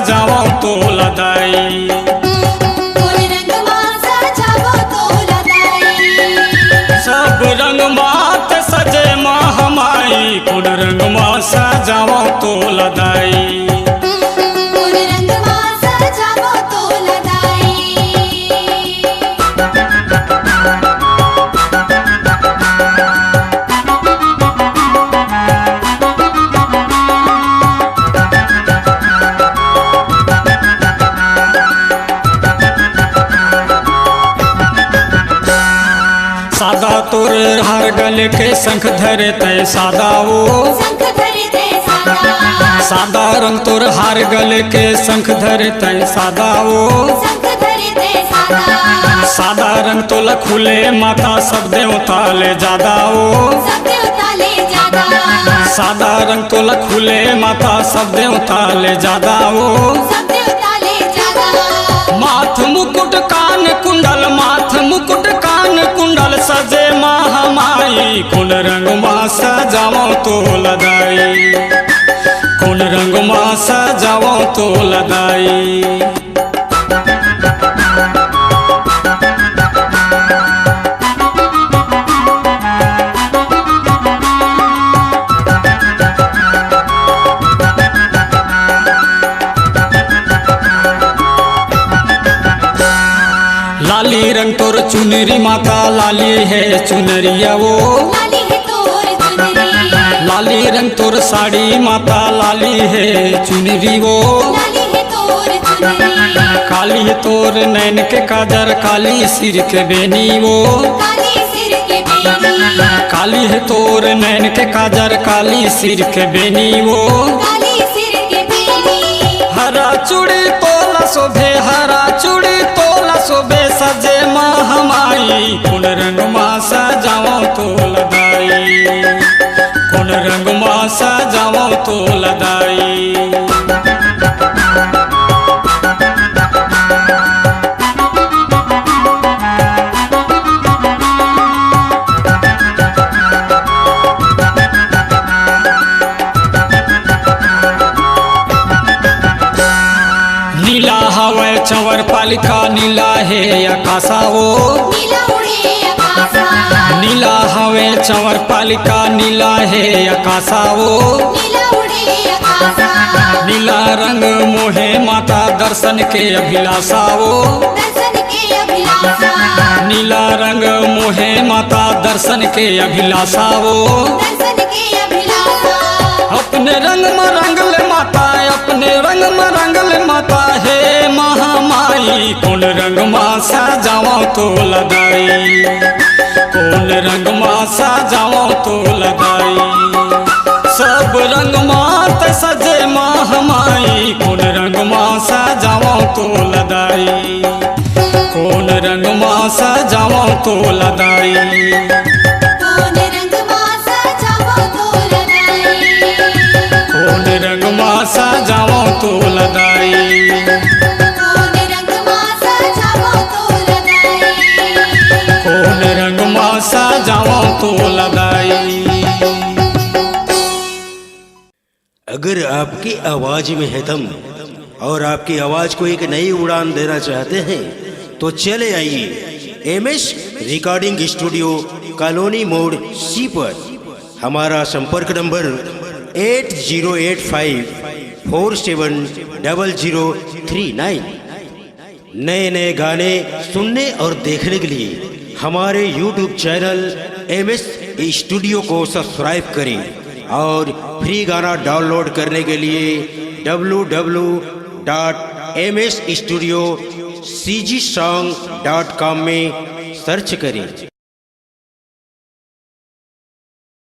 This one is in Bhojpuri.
सजावो तो लदाई। कोन रंगवा सजावो तो लदाई। सब रंग मात सजे महामाई कोन रंगवा सजावो तो लदाई। कोन रंगवा सजावो तो लदाई। सादा तोर हर गले के शंख धरे तय सादा वो शंख धरे ते सादा। सादा रंग तोर हार गले के शंख धरे तय सादा वो शंख धरे ते सादा। सादा रंग तो खुले माता सब देवता ले जादा वो सब देवता ले जादा। सादा रंग तो खुले माता सब देवता ले जादा वो सब देवता ले जादा। माथ मुकुट कान कुंडल माथ मुकुट कान कुंडल सजे महामाई कोन रंग मा सजावो तो लदाई। कोन रंग मा सजावो तो लदाई। लाली रंग तोर चुनरी माता लाली है चुनरिया वो लाली है तोर चुनरी। लाली रंग तोर साड़ी माता लाली है चुनरी वो लाली है तोर चुनरी। काली है तोर नैन के काजर काली सिर के बेनी वो काली सिर के बेनी। काली है तोर नैन के काजर काली सिर के बेनी वो काली सिर के बेनी। हरा चूड़ी तोला शोभे हरा चूड़ी तोला शोभे सजे महामाई कोन रंग मा सजावो तो लदाई। कोन रंग मा सजावो तो लदाई। नीला हवे चंवर पालिका नीला है आकाशा वो नीला उड़े आकाशा। नीला हवे चंवर पालिका नीला है आकाशा वो नीला उड़े आकाशा। नीला रंग मोहे माता दर्शन के अभिलाषा वो दर्शन के अभिलाषा। नीला रंग मोहे माता दर्शन के अभिलाषा वो दर्शन के अभिलाषा। अपने रंग में रंगल माता अपने रंग में रंगल माता है महामाई कोन रंग मा सजावो तो लदाई। कोन रंग मा सजावो तो लदाई। सब रंग मात सजे महामाई कोन रंग मा सजावो तो लदाई। कोन रंग मा सजावो तो लदाई। कोन रंगवा सजावो तो लदाई। कोन रंग मा सजावो तो लदाई। कोन रंगवा सजावो तो लदाई। कोन रंग मा सजावो तो लदाई। अगर आपकी आवाज में है दम और आपकी आवाज को एक नई उड़ान देना चाहते हैं तो चले आइए एमएस रिकॉर्डिंग स्टूडियो कॉलोनी मोड़ सी पर। हमारा संपर्क नंबर 8085470039। नए नए गाने सुनने और देखने के लिए हमारे YouTube चैनल एमएस स्टूडियो को सब्सक्राइब करें और फ्री गाना डाउनलोड करने के लिए www.msstudiocgsong.com में सर्च करें।